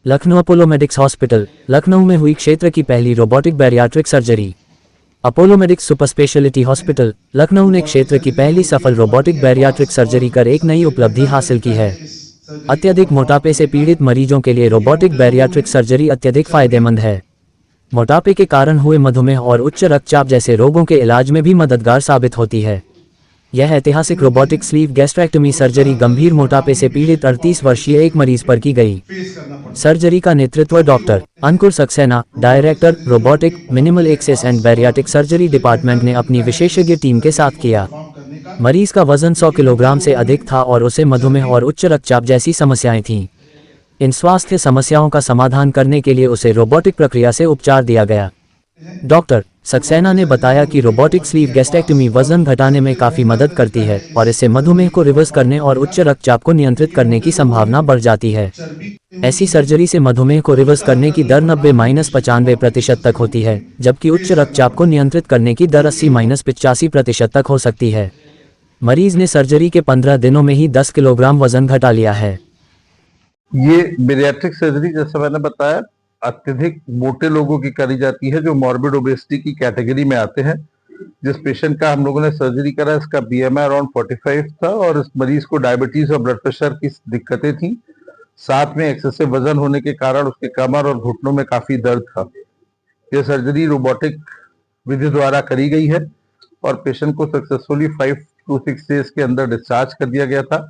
Lucknow Apollo medics hospital Lucknow में हुई क्षेत्र की पहली robotic bariatric surgery. Apollo medics super speciality hospital Lucknow ने क्षेत्र की पहली सफल रोबोटिक बैरियाट्रिक सर्जरी कर एक नई उपलब्धि हासिल की है। अत्यधिक मोटापे से पीड़ित मरीजों के लिए रोबोटिक बैरियाट्रिक सर्जरी अत्यधिक फायदेमंद है। मोटापे के कारण हुए मधुमेह और उच्च रक्तचाप जैसे रोगों के इलाज में भी मददगार साबित होती है। यह ऐतिहासिक रोबोटिक स्लीव गैस्ट्रेक्टमी सर्जरी गंभीर मोटापे से पीड़ित 38 वर्षीय एक मरीज पर की गई। सर्जरी का नेतृत्व doctor Ankur Saxena, director robotic minimal access and bariatric surgery department ने अपनी विशेषज्ञ टीम के साथ किया। मरीज का वजन 100 किलोग्राम से अधिक था और उसे मधुमेह और उच्च रक्तचाप जैसी समस्याएं थीं। इन स्वास्थ्य समस्याओं का समाधान करने के लिए उसे रोबोटिक प्रक्रिया से उपचार दिया गया। डॉक्टर सक्सेना ने बताया कि रोबोटिक स्लीव गैस्ट्रेक्टमी वजन घटाने में काफी मदद करती है और इससे मधुमेह को रिवर्स करने और उच्च रक्तचाप को नियंत्रित करने की संभावना बढ़ जाती है। ऐसी सर्जरी से मधुमेह को रिवर्स करने की दर 90-95% तक होती है, जबकि उच्च रक्तचाप को नियंत्रित करने की दर 80-85% तक हो सकती है। मरीज ने सर्जरी के 15 दिनों में ही 10 किलोग्राम वजन घटा लिया है। ये बैरियाट्रिक सर्जरी जैसा मैंने बताया अत्यधिक मोटे लोगों की करी जाती है जो मॉर्बिड ओबेसिटी की कैटेगरी में आते हैं। जिस पेशेंट का हम लोगों ने सर्जरी करा इसका BMI अराउंड 45 था और इस मरीज को डायबिटीज और ब्लड प्रेशर की दिक्कतें थी। साथ में एक्सेसिव वजन होने के कारण उसके कमर और घुटनों में काफी दर्द था। यह सर्जरी रोबोटिक विधि द्वारा करी गई है और पेशेंट को सक्सेसफुली 5 to 6 डेज के अंदर डिस्चार्ज कर दिया गया था।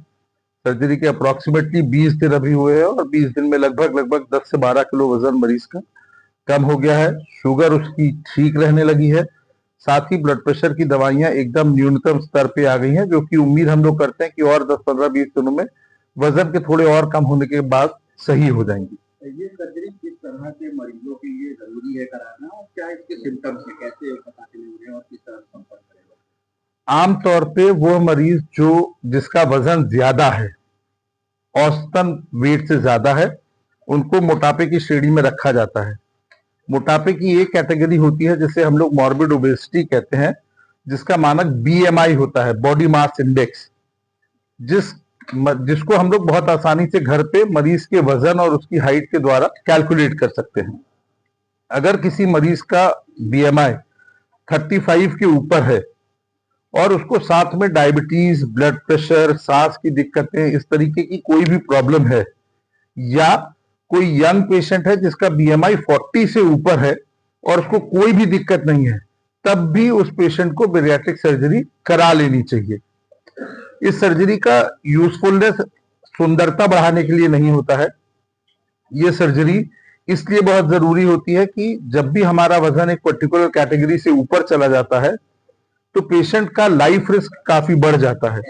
सर्जरी के अप्रोक्सीमेटली 20 दिन अभी हुए हैं और 20 दिन में लगभग 10 से 12 किलो वजन मरीज का कम हो गया है। शुगर उसकी ठीक रहने लगी है। साथ ही ब्लड प्रेशर की दवाइयां एकदम न्यूनतम स्तर पे आ गई हैं, जो कि उम्मीद हम लोग करते हैं कि और 10, 15, 20 दिनों में वजन के थोड़े और कम होने के बाद सही हो जाएंगी। ये सर्जरी किस तरह के मरीजों के लिए जरूरी है कराना और क्या इसके सिम्टम्स है, कैसे पता चलेंगे और किस तरह संपर्क करेगा? आमतौर पे वो मरीज जिसका वजन ज्यादा है, औसतन वेट से ज्यादा है, उनको मोटापे की श्रेणी में रखा जाता है। मोटापे की एक कैटेगरी होती है जिसे हम लोग मॉर्बिड ओबेसिटी कहते हैं, जिसका मानक BMI होता है, बॉडी मास इंडेक्स, जिसको हम लोग बहुत आसानी से घर पे मरीज के वजन और उसकी हाइट के द्वारा कैलकुलेट कर सकते हैं। अगर किसी मरीज का BMI 35 के ऊपर है और उसको साथ में डायबिटीज, ब्लड प्रेशर, सांस की दिक्कतें, इस तरीके की कोई भी प्रॉब्लम है, या कोई यंग पेशेंट है जिसका BMI 40 से ऊपर है और उसको कोई भी दिक्कत नहीं है, तब भी उस पेशेंट को बैरियाट्रिक सर्जरी करा लेनी चाहिए। इस सर्जरी का यूजफुलनेस सुंदरता बढ़ाने के लिए नहीं होता है। यह सर्जरी इसलिए बहुत जरूरी होती है कि जब भी हमारा वजन एक पर्टिकुलर कैटेगरी से ऊपर चला जाता है तो पेशेंट का लाइफ रिस्क काफी बढ़ जाता है,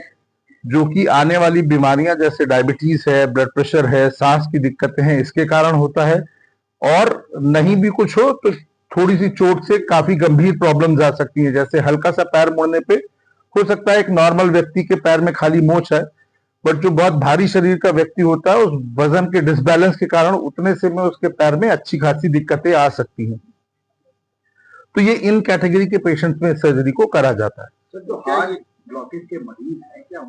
जो कि आने वाली बीमारियां जैसे डायबिटीज है, ब्लड प्रेशर है, सांस की दिक्कतें हैं, इसके कारण होता है। और नहीं भी कुछ हो तो थोड़ी सी चोट से काफी गंभीर प्रॉब्लम आ सकती है, जैसे हल्का सा पैर मुड़ने पे हो सकता है एक नॉर्मल व्यक्ति के पैर में खाली मोच है, बट जो बहुत भारी शरीर का व्यक्ति होता है उस वजन के डिसबैलेंस के कारण उतने से में उसके पैर में अच्छी खासी दिक्कतें आ सकती हैं। तो ये इन कैटेगरी के पेशेंट्स में सर्जरी को करा जाता है। सर, जो हार्ट ब्लॉकेज के मरीज हैं क्या